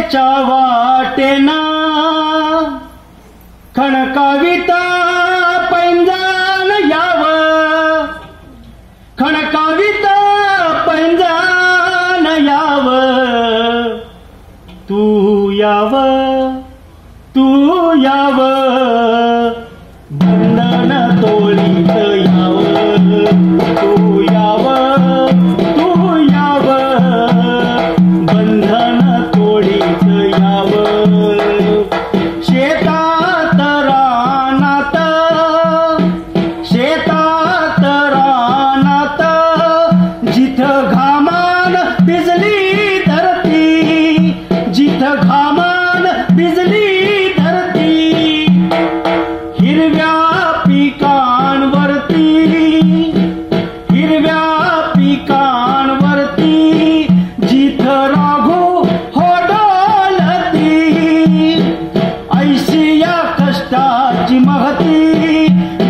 समतेच्या वाटेना खणकाविता पैंजण यावं, खणकाविता पैंजण यावं, तू यावं, तू यावं, बंधन तोडीत यावं, तू यावं, तू यावं, बंधन तोडीत यावं. शेतात रानात, शेतात रानात, जिथं घामान भिजली धरती, जिथं घामान भिजली धरती, हिरव्या पिकांवरती, हिरव्या पिकांवरती, जिथं राघू हो डोलती, ऐशी या कष्टाची महती,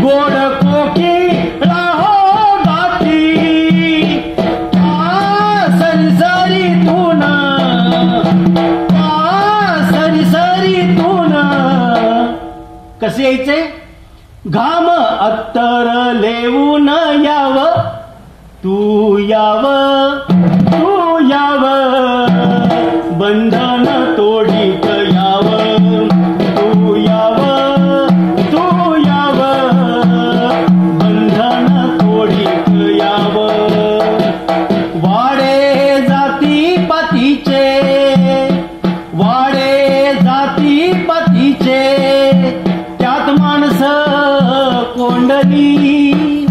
गोड कोकिळा हो गाती. सरीसरीतून, सरीसरीतून कसे यायचे? घाम अत्तर लेवून यावं, तू यावं, तू यावं, बंधन तोडीत यावं, तू यावं, तू यावं, बंधन तोडीत यावं. वाडे जाती पतीचे, वाडे जाती पतीचे, त्यात माणसं कोंडली,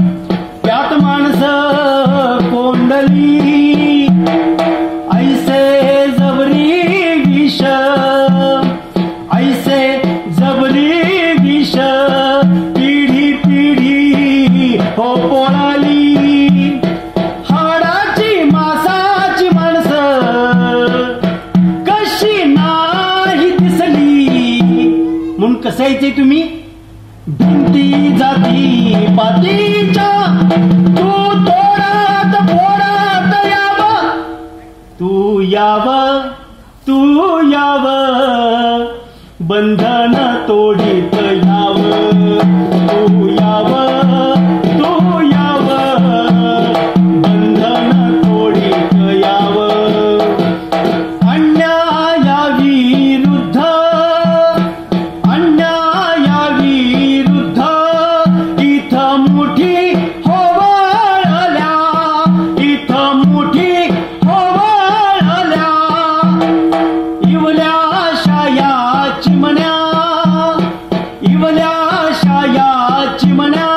त्यात माणसं कोंडली, ऐसे जबरी विष, ऐसे जबरी विष, पिढी पिढी हो पोळाली. हाडाची मासाची माणसं कशी नाही दिसली. म्हणून कसं यायचंय तुम्ही? भिंती जाती पातीच्या, तू तोडत फोडत यावं, तू यावं, तू यावं, बंधन तोडीत यावं, तू यावं, तू यावं, बंधन तोडीत यावं. अन्यायाविरुद्ध, अन्यायाविरुद्ध, इथं मुठी होवळल्या, इथं मुठी होवळल्या. इवल्या शाया चिमण्या, इवल्या शाया चिमण्या,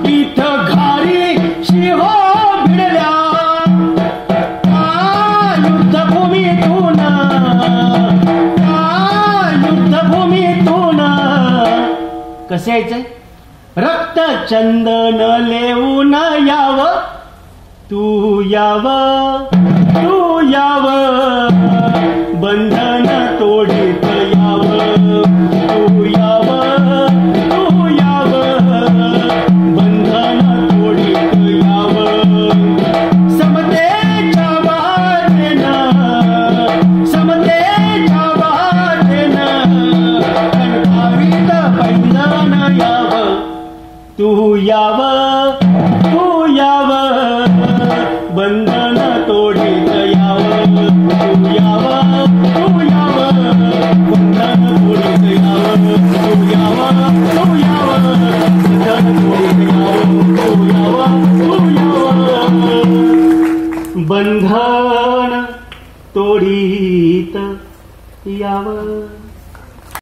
इथं घारी शिहो भिडल्या. युद्धभूमीतून, युद्धभूमीतून कसे यायचंय? रक्त चंदन लेवून यावं, तू यावं, तू यावं, बंधन तोडीत यावं, तू यावं, तू यावं, बंधन तोडीत यावं. समतेच्या वाटेनं, समतेच्या वाटेनं, खणकावित पैंजण यावं, तू यावं, तू यावं, बंधन तोडीत यावं, तू यावं, तू यावं, बंधन तोडीत यावं, तू यावं, तू यावं, बंधन तोडीत यावं, तू यावं, तू यावं, बंधन तोडीत यावं.